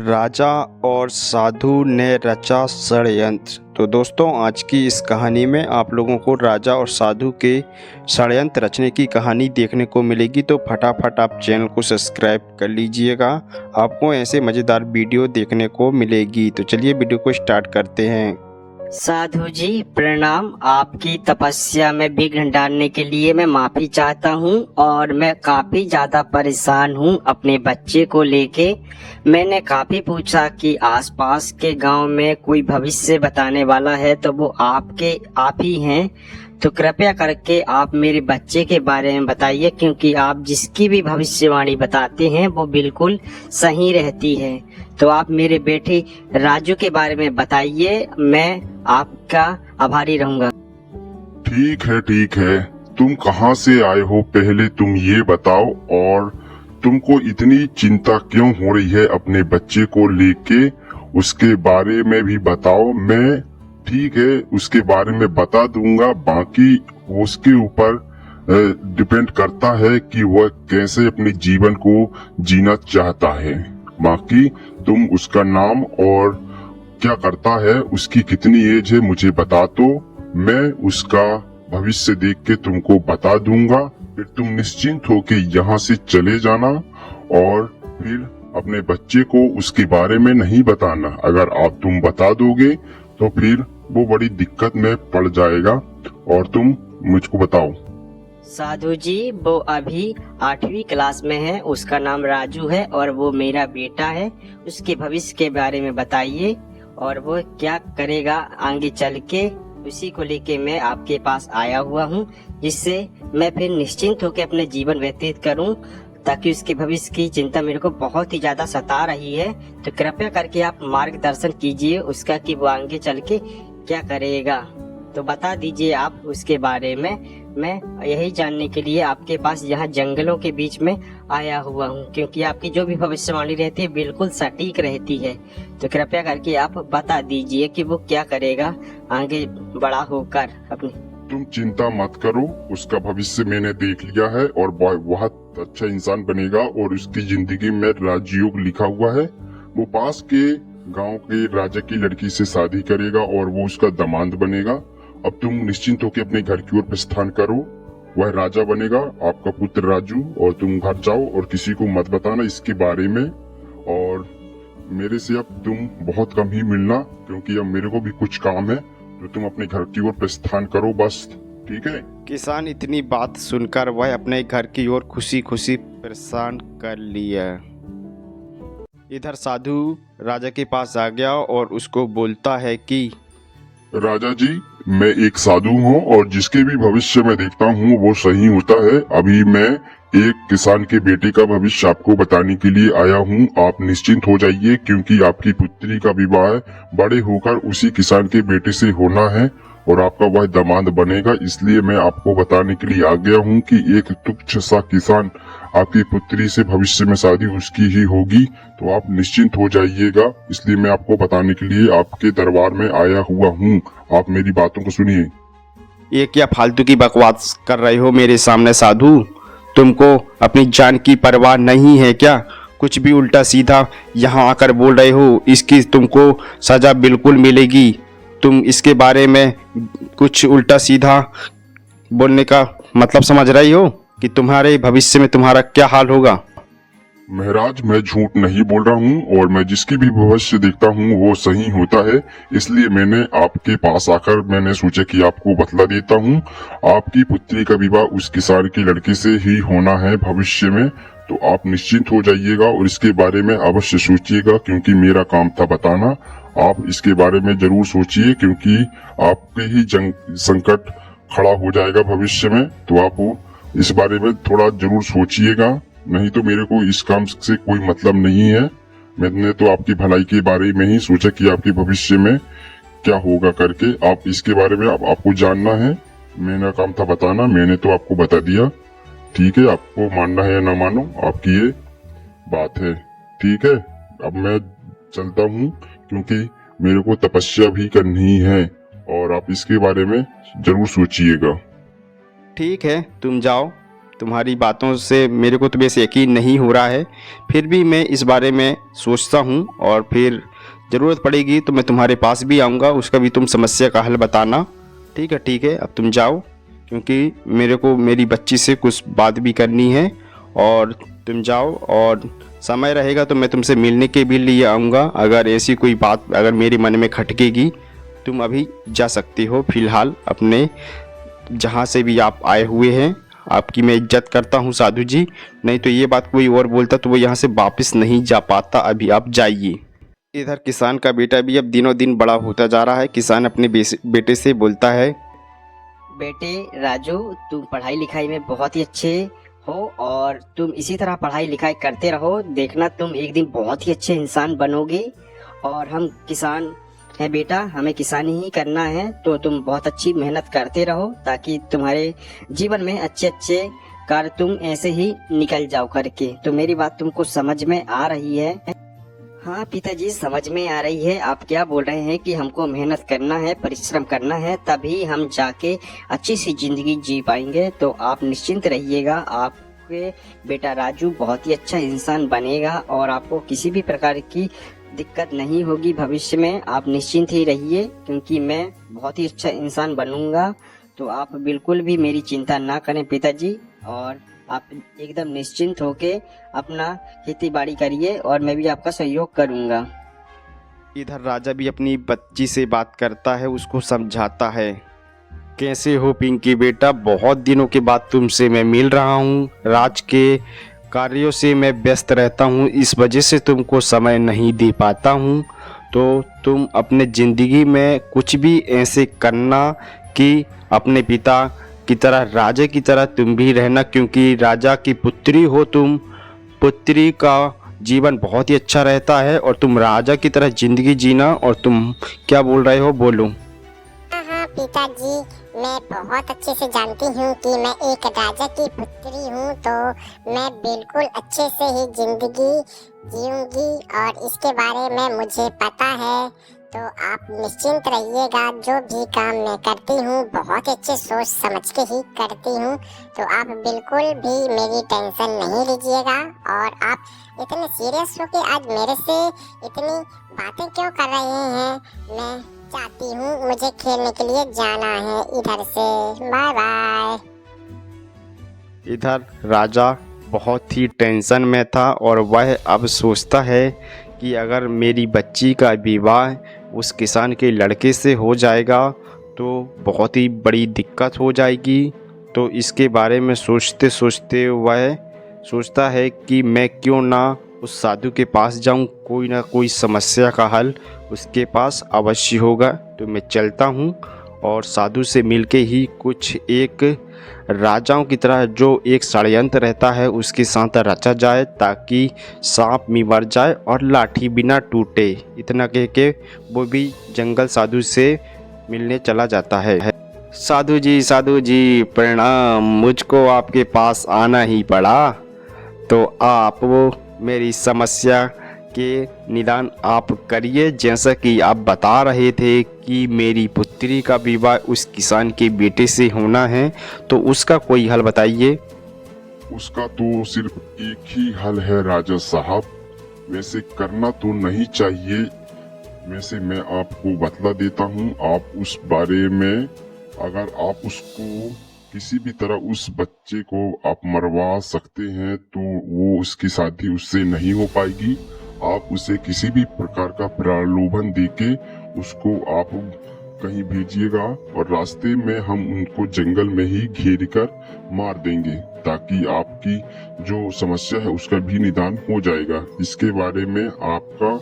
राजा और साधु ने रचा षड्यंत्र। तो दोस्तों, आज की इस कहानी में आप लोगों को राजा और साधु के षड्यंत्र रचने की कहानी देखने को मिलेगी। तो फटाफट आप चैनल को सब्सक्राइब कर लीजिएगा, आपको ऐसे मज़ेदार वीडियो देखने को मिलेगी। तो चलिए वीडियो को स्टार्ट करते हैं। साधु जी प्रणाम। आपकी तपस्या में विघ्न डालने के लिए मैं माफी चाहता हूँ और मैं काफी ज्यादा परेशान हूँ अपने बच्चे को लेके। मैंने काफी पूछा कि आसपास के गांव में कोई भविष्य बताने वाला है तो वो आप ही हैं। तो कृपया करके आप मेरे बच्चे के बारे में बताइए, क्योंकि आप जिसकी भी भविष्यवाणी बताते हैं वो बिल्कुल सही रहती है। तो आप मेरे बेटे राजू के बारे में बताइए, मैं आपका आभारी रहूंगा। ठीक है, तुम कहाँ से आए हो पहले तुम ये बताओ, और तुमको इतनी चिंता क्यों हो रही है अपने बच्चे को लेके, उसके बारे में भी बताओ। मैं ठीक है उसके बारे में बता दूंगा, बाकी उसके ऊपर डिपेंड करता है कि वह कैसे अपने जीवन को जीना चाहता है। बाकी तुम उसका नाम और क्या करता है, उसकी कितनी एज है मुझे बता दो, मैं उसका भविष्य देख के तुमको बता दूंगा। फिर तुम निश्चिंत होके यहाँ से चले जाना और फिर अपने बच्चे को उसके बारे में नहीं बताना। अगर आप तुम बता दोगे तो फिर वो बड़ी दिक्कत में पड़ जाएगा। और तुम मुझको बताओ। साधु जी वो अभी 8वीं क्लास में है, उसका नाम राजू है और वो मेरा बेटा है। उसके भविष्य के बारे में बताइए और वो क्या करेगा आगे चल के, उसी को लेके मैं आपके पास आया हुआ हूँ, जिससे मैं फिर निश्चिंत होकर अपने जीवन व्यतीत करूँ, ताकि उसके भविष्य की चिंता मेरे को बहुत ही ज्यादा सता रही है। तो कृपया करके आप मार्गदर्शन कीजिए उसका कि वो आगे चल के क्या करेगा। तो बता दीजिए आप उसके बारे में। मैं यही जानने के लिए आपके पास यहाँ जंगलों के बीच में आया हुआ हूँ, क्योंकि आपकी जो भी भविष्यवाणी रहती है बिल्कुल सटीक रहती है। तो कृपया करके आप बता दीजिए कि वो क्या करेगा आगे बड़ा होकर अपने। तुम चिंता मत करो, उसका भविष्य मैंने देख लिया है और बहुत अच्छा इंसान बनेगा और उसकी जिंदगी में राजयोग लिखा हुआ है। वो पास के गांव के राजा की लड़की से शादी करेगा और वो उसका दामाद बनेगा। अब तुम निश्चिंत होकर अपने घर की ओर प्रस्थान करो, वह राजा बनेगा, आपका पुत्र राजू, और तुम घर जाओ और किसी को मत बताना इसके बारे में। और मेरे से अब तुम बहुत कम ही मिलना, क्योंकि अब मेरे को भी कुछ काम है। तो तुम अपने घर की ओर प्रस्थान करो बस, ठीक है। किसान इतनी बात सुनकर वह अपने घर की ओर खुशी खुशी प्रस्थान कर लिया। इधर साधु राजा के पास आ गया और उसको बोलता है कि राजा जी, मैं एक साधु हूँ और जिसके भी भविष्य में देखता हूँ वो सही होता है। अभी मैं एक किसान के बेटे का भविष्य आपको बताने के लिए आया हूँ। आप निश्चिंत हो जाइए, क्योंकि आपकी पुत्री का विवाह बड़े होकर उसी किसान के बेटे से होना है और आपका वह दामाद बनेगा। इसलिए मैं आपको बताने के लिए आ गया हूँ कि एक तुच्छ सा किसान आपकी पुत्री से भविष्य में शादी उसकी ही होगी। तो आप निश्चिंत हो जाइएगा, इसलिए मैं आपको बताने के लिए आपके दरबार में आया हुआ हूँ। आप मेरी बातों को सुनिए। ये क्या फालतू की बकवास कर रहे हो मेरे सामने साधु? तुमको अपनी जान की परवाह नहीं है क्या? कुछ भी उल्टा सीधा यहाँ आकर बोल रहे हो, इसकी तुमको सजा बिल्कुल मिलेगी। तुम इसके बारे में कुछ उल्टा सीधा बोलने का मतलब समझ रही हो कि तुम्हारे भविष्य में तुम्हारा क्या हाल होगा? महाराज, मैं झूठ नहीं बोल रहा हूँ और मैं जिसकी भी भविष्य देखता हूँ वो सही होता है। इसलिए मैंने आपके पास आकर मैंने सोचा कि आपको बतला देता हूँ। आपकी पुत्री का विवाह उस किसान की लड़की से ही होना है भविष्य में। तो आप निश्चिंत हो जाइएगा और इसके बारे में अवश्य सोचिएगा, क्योंकि मेरा काम था बताना। आप इसके बारे में जरूर सोचिए, क्योंकि आपके ही संकट खड़ा हो जाएगा भविष्य में। तो आप इस बारे में थोड़ा जरूर सोचिएगा, नहीं तो मेरे को इस काम से कोई मतलब नहीं है। मैंने तो आपकी भलाई के बारे में ही सोचा कि आपके भविष्य में क्या होगा करके। आप इसके बारे में आपको जानना है, मेरा काम था बताना, मैंने तो आपको बता दिया। ठीक है, आपको मानना है या ना मानो आपकी ये बात है। ठीक है, अब मैं चलता हूँ, क्योंकि मेरे को तपस्या भी करनी है और आप इसके बारे में जरूर सोचिएगा। ठीक है, तुम जाओ, तुम्हारी बातों से मेरे को तो वैसे यकीन नहीं हो रहा है, फिर भी मैं इस बारे में सोचता हूँ और फिर ज़रूरत पड़ेगी तो मैं तुम्हारे पास भी आऊँगा, उसका भी तुम समस्या का हल बताना। ठीक है, अब तुम जाओ, क्योंकि मेरे को मेरी बच्ची से कुछ बात भी करनी है। और तुम जाओ, और समय रहेगा तो मैं तुमसे मिलने के भी लिए आऊँगा। अगर ऐसी कोई बात अगर मेरे मन में खटकेगी, तुम अभी जा सकती हो फ़िलहाल अपने जहाँ से भी आप आए हुए हैं। आपकी मैं इज्जत करता हूँ साधु जी, नहीं तो ये बात कोई और बोलता तो वो यहाँ से वापस नहीं जा पाता। अभी आप जाइए। इधर किसान का बेटा भी अब दिनों दिन बड़ा होता जा रहा है। किसान अपने बेटे से बोलता है, बेटे राजू, तुम पढ़ाई लिखाई में बहुत ही अच्छे हो और तुम इसी तरह पढ़ाई लिखाई करते रहो। देखना तुम एक दिन बहुत ही अच्छे इंसान बनोगे। और हम किसान है बेटा, हमें किसानी ही करना है, तो तुम बहुत अच्छी मेहनत करते रहो ताकि तुम्हारे जीवन में अच्छे अच्छे कार्य तुम ऐसे ही निकल जाओ करके। तो मेरी बात तुमको समझ में आ रही है? हाँ पिताजी, समझ में आ रही है। आप क्या बोल रहे हैं कि हमको मेहनत करना है, परिश्रम करना है, तभी हम जाके अच्छी सी जिंदगी जी पाएंगे। तो आप निश्चिंत रहिएगा, आपके बेटा राजू बहुत ही अच्छा इंसान बनेगा और आपको किसी भी प्रकार की दिक्कत नहीं होगी भविष्य में। आप निश्चिंत ही रहिए, क्योंकि मैं बहुत ही अच्छा इंसान बनूंगा। तो आप बिल्कुल भी मेरी चिंता ना करें पिताजी, और आप एकदम निश्चिंत होके अपना खेती बाड़ी करिए और मैं भी आपका सहयोग करूंगा। इधर राजा भी अपनी बच्ची से बात करता है, उसको समझाता है, कैसे हो पिंकी बेटा, बहुत दिनों के बाद तुमसे मैं मिल रहा हूँ। राज के कार्यों से मैं व्यस्त रहता हूँ, इस वजह से तुमको समय नहीं दे पाता हूँ। तो तुम अपने ज़िंदगी में कुछ भी ऐसे करना कि अपने पिता की तरह, राजा की तरह तुम भी रहना, क्योंकि राजा की पुत्री हो तुम। पुत्री का जीवन बहुत ही अच्छा रहता है और तुम राजा की तरह ज़िंदगी जीना। और तुम क्या बोल रहे हो, बोलो। हाँ पिताजी, मैं बहुत अच्छे से जानती हूँ कि मैं एक राजा की पुत्री हूँ, तो मैं बिल्कुल अच्छे से ही जिंदगी जीऊंगी और इसके बारे में मुझे पता है। तो आप निश्चिंत रहिएगा, जो भी काम मैं करती हूँ बहुत अच्छे सोच समझ के ही करती हूँ। तो आप बिल्कुल भी मेरी टेंशन नहीं लीजिएगा। और आप इतने सीरियस हो के आज मेरे से इतनी बातें क्यों कर रहे हैं? मैं चाहती हूँ, मुझे खेलने के लिए जाना है इधर से। Bye bye. इधर राजा बहुत ही टेंशन में था और वह अब सोचता है कि अगर मेरी बच्ची का विवाह उस किसान के लड़के से हो जाएगा तो बहुत ही बड़ी दिक्कत हो जाएगी। तो इसके बारे में सोचते सोचते वह सोचता है कि मैं क्यों ना उस साधु के पास जाऊं, कोई ना कोई समस्या का हल उसके पास अवश्य होगा। तो मैं चलता हूं और साधु से मिलके ही कुछ एक राजाओं की तरह जो एक षड्यंत्र रहता है उसके साथ रचा जाए, ताकि सांप भी मर जाए और लाठी बिना टूटे। इतना कह के वो भी जंगल साधु से मिलने चला जाता है। साधु जी प्रणाम, मुझको आपके पास आना ही पड़ा। तो आप वो मेरी समस्या के निदान आप करिए। जैसा कि आप बता रहे थे कि मेरी पुत्री का विवाह उस किसान के बेटे से होना है, तो उसका कोई हल बताइए। उसका तो सिर्फ एक ही हल है राजा साहब, वैसे करना तो नहीं चाहिए। वैसे मैं आपको बतला देता हूँ, आप उस बारे में अगर आप उसको किसी भी तरह उस बच्चे को आप मरवा सकते हैं तो वो उसकी शादी उससे नहीं हो पाएगी। आप उसे किसी भी प्रकार का प्रलोभन देके उसको आप कहीं भेजिएगा और रास्ते में हम उनको जंगल में ही घेर कर मार देंगे, ताकि आपकी जो समस्या है उसका भी निदान हो जाएगा। इसके बारे में आपका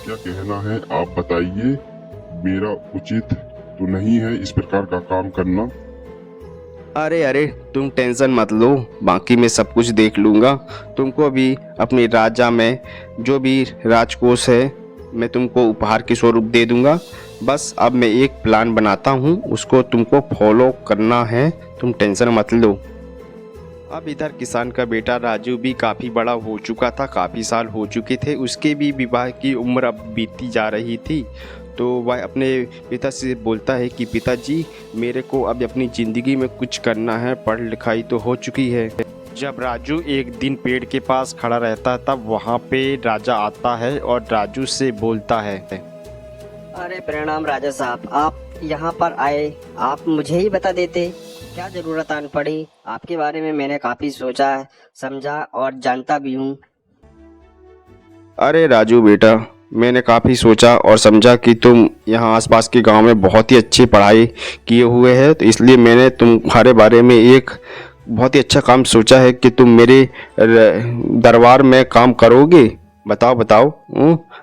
क्या कहना है, आप बताइए। मेरा उचित तो नहीं है इस प्रकार का काम करना। अरे तुम टेंशन मत लो, बाकी मैं सब कुछ देख लूँगा। तुमको अभी अपने राजा में जो भी राजकोष है मैं तुमको उपहार के स्वरूप दे दूँगा। बस अब मैं एक प्लान बनाता हूँ, उसको तुमको फॉलो करना है, तुम टेंशन मत लो। अब इधर किसान का बेटा राजू भी काफ़ी बड़ा हो चुका था, काफ़ी साल हो चुके थे, उसके भी विवाह की उम्र अब बीती जा रही थी। तो वह अपने पिता से बोलता है कि पिताजी, मेरे को अब अपनी ज़िंदगी में कुछ करना है, पढ़ लिखाई तो हो चुकी है, जब राजू एक दिन पेड़ के पास खड़ा रहता तब वहाँ पे राजा आता है और राजू से बोलता है। अरे प्रणाम राजा साहब, आप यहाँ पर आए, आप मुझे ही बता देते, क्या जरूरत आन पड़ी। आपके बारे में मैंने काफी सोचा समझा और जानता भी हूँ। अरे राजू बेटा, मैंने काफ़ी सोचा और समझा कि तुम यहाँ आसपास के गांव में बहुत ही अच्छी पढ़ाई किए हुए हैं, तो इसलिए मैंने तुम्हारे बारे में एक बहुत ही अच्छा काम सोचा है कि तुम मेरे दरबार में काम करोगे। बताओ बताओ।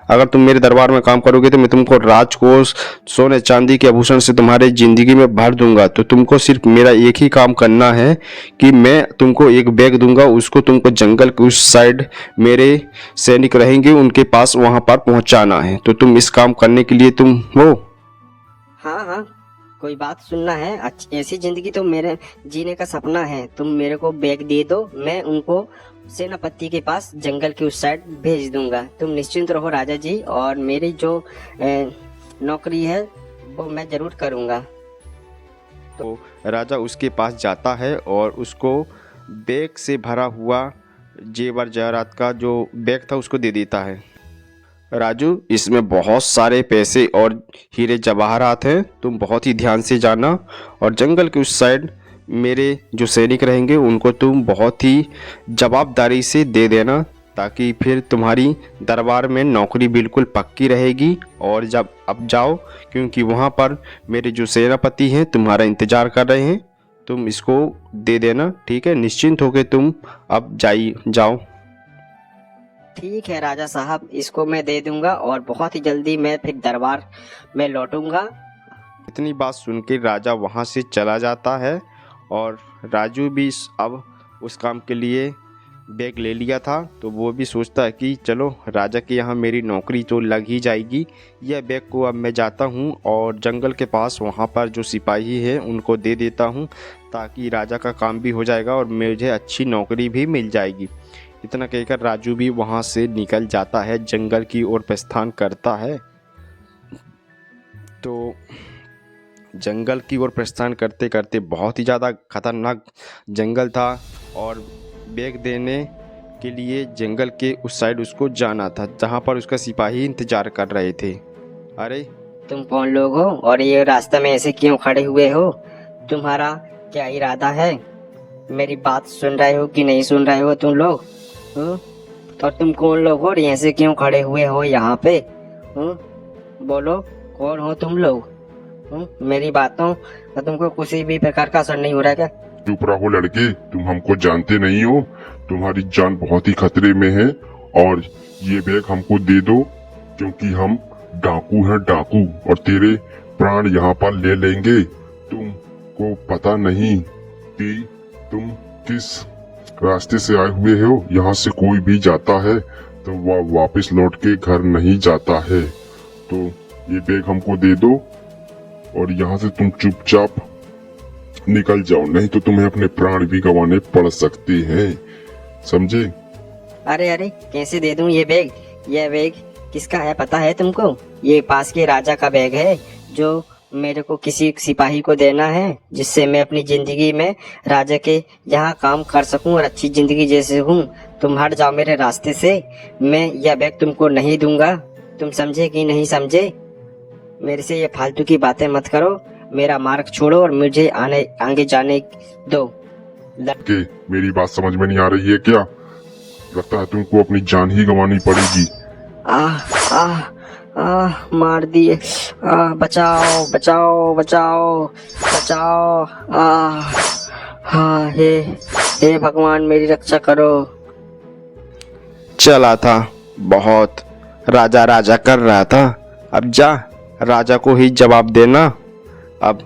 अगर तुम मेरे दरबार में काम करोगे तो मैं तुमको राजकोष, सोने चांदी के आभूषण से तुम्हारे ज़िंदगी में भर दूंगा। तो तुमको सिर्फ मेरा एक ही काम करना है कि मैं तुमको एक बैग दूंगा, उसको तुमको जंगल के उस साइड मेरे सैनिक रहेंगे उनके पास वहाँ पर पहुँचाना है। तो तुम इस काम करने के लिए तुम हो? हाँ हाँ, कोई बात सुनना है। ऐसी जिंदगी तो मेरे जीने का सपना है। तुम मेरे को बैग दे दो, मैं उनको सेनापति के पास जंगल की उस साइड भेज दूंगा। तुम निश्चिंत रहो राजा जी, और मेरी जो नौकरी है वो मैं जरूर करूंगा। तो राजा उसके पास जाता है और उसको बैग से भरा हुआ जेवर जवाहरात का जो बैग था उसको दे देता है। राजू, इसमें बहुत सारे पैसे और हीरे जवाहरात हैं, तुम बहुत ही ध्यान से जाना, और जंगल के उस साइड मेरे जो सैनिक रहेंगे उनको तुम बहुत ही जवाबदारी से दे देना, ताकि फिर तुम्हारी दरबार में नौकरी बिल्कुल पक्की रहेगी। और जब अब जाओ, क्योंकि वहाँ पर मेरे जो सेनापति हैं तुम्हारा इंतज़ार कर रहे हैं, तुम इसको दे देना, ठीक है? निश्चिंत होकर तुम अब जाओ। ठीक है राजा साहब, इसको मैं दे दूंगा और बहुत ही जल्दी मैं फिर दरबार में लौटूंगा। इतनी बात सुन के राजा वहाँ से चला जाता है और राजू भी अब उस काम के लिए बैग ले लिया था, तो वो भी सोचता है कि चलो राजा के यहाँ मेरी नौकरी तो लग ही जाएगी। यह बैग को अब मैं जाता हूँ और जंगल के पास वहाँ पर जो सिपाही है उनको दे देता हूँ, ताकि राजा का काम भी हो जाएगा और मुझे अच्छी नौकरी भी मिल जाएगी। इतना कहकर राजू भी वहाँ से निकल जाता है, जंगल की ओर प्रस्थान करता है। तो जंगल की ओर प्रस्थान करते करते बहुत ही ज़्यादा खतरनाक जंगल था और बैग देने के लिए जंगल के उस साइड उसको जाना था, जहाँ पर उसका सिपाही इंतजार कर रहे थे। अरे तुम कौन लोग हो और ये रास्ते में ऐसे क्यों खड़े हुए हो? तुम्हारा क्या इरादा है? मेरी बात सुन रहे हो कि नहीं सुन रहे हो तुम लोग? और तुम कौन लोग हो और ऐसे क्यों खड़े हुए हो यहाँ पे? बोलो, कौन हो तुम लोग? मेरी बातों का तुमको किसी भी प्रकार का असर नहीं हो रहा है क्या? चुप रहो लड़के, तुम हमको जानते नहीं हो, तुम्हारी जान बहुत ही खतरे में है, और ये बैग हमको दे दो, क्योंकि हम डाकू हैं डाकू, और तेरे प्राण यहाँ पर ले लेंगे। तुमको पता नहीं कि तुम किस रास्ते से आए हुए हो। यहाँ से कोई भी जाता है तो वह वापस लौट के घर नहीं जाता है। तो ये बैग हमको दे दो और यहाँ से तुम चुपचाप निकल जाओ, नहीं तो तुम्हें अपने प्राण भी गंवाने पड़ सकते हैं, समझे? अरे अरे, कैसे दे दूं ये बैग? ये बैग किसका है पता है तुमको? ये पास के राजा का बैग है, जो मेरे को किसी सिपाही को देना है, जिससे मैं अपनी जिंदगी में राजा के यहाँ काम कर सकूं और अच्छी जिंदगी जैसे हूँ। तुम हट जाओ मेरे रास्ते से, मैं यह बैग तुमको नहीं दूंगा। तुम समझे कि नहीं समझे? मेरे से ये फालतू की बातें मत करो, मेरा मार्ग छोड़ो और मुझे आगे जाने दो। के मेरी बात समझ में नहीं आ रही है क्या? लगता है तुमको अपनी जान ही गंवानी पड़ेगी। मार दिए। बचाओ बचाओ बचाओ बचाओ। हाँ, हे भगवान मेरी रक्षा करो। चला था, बहुत राजा राजा कर रहा था, अब जा राजा को ही जवाब देना। अब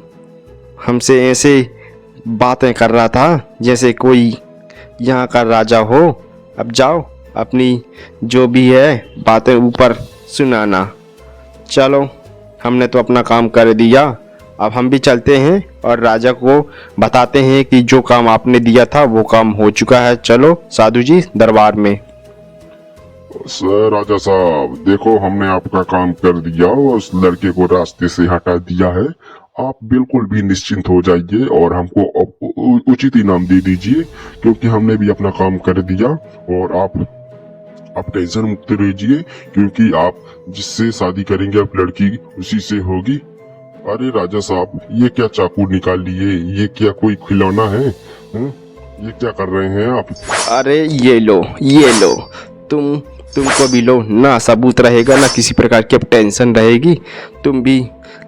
हमसे ऐसे बातें कर रहा था जैसे कोई यहाँ का राजा हो। अब जाओ, अपनी जो भी है बातें ऊपर सुनाना। चलो, हमने तो अपना काम कर दिया, अब हम भी चलते हैं और राजा को बताते हैं कि जो काम आपने दिया था वो काम हो चुका है। चलो साधु जी दरबार में। राजा साहब देखो, हमने आपका काम कर दिया, उस लड़के को रास्ते से हटा दिया है। आप बिल्कुल भी निश्चिंत हो जाइए और हमको अब उचित इनाम दे दीजिए, क्योंकि हमने भी अपना काम कर दिया। और आप टेंशन मुक्त रहिए, क्योंकि आप जिससे शादी करेंगे अब लड़की उसी से होगी। अरे राजा साहब, ये क्या चाकू निकाल लिए? ये क्या कोई खिलौना है? ये क्या कर रहे हैं आप? अरे ये लो, तुमको भी लो ना, सबूत रहेगा ना किसी प्रकार की अब टेंशन रहेगी। तुम भी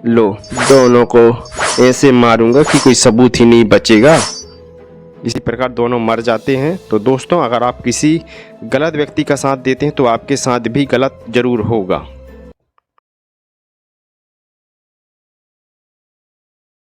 लो, दोनों को ऐसे मारूंगा कि कोई सबूत ही नहीं बचेगा। इसी प्रकार दोनों मर जाते हैं। तो दोस्तों, अगर आप किसी गलत व्यक्ति का साथ देते हैं तो आपके साथ भी गलत जरूर होगा।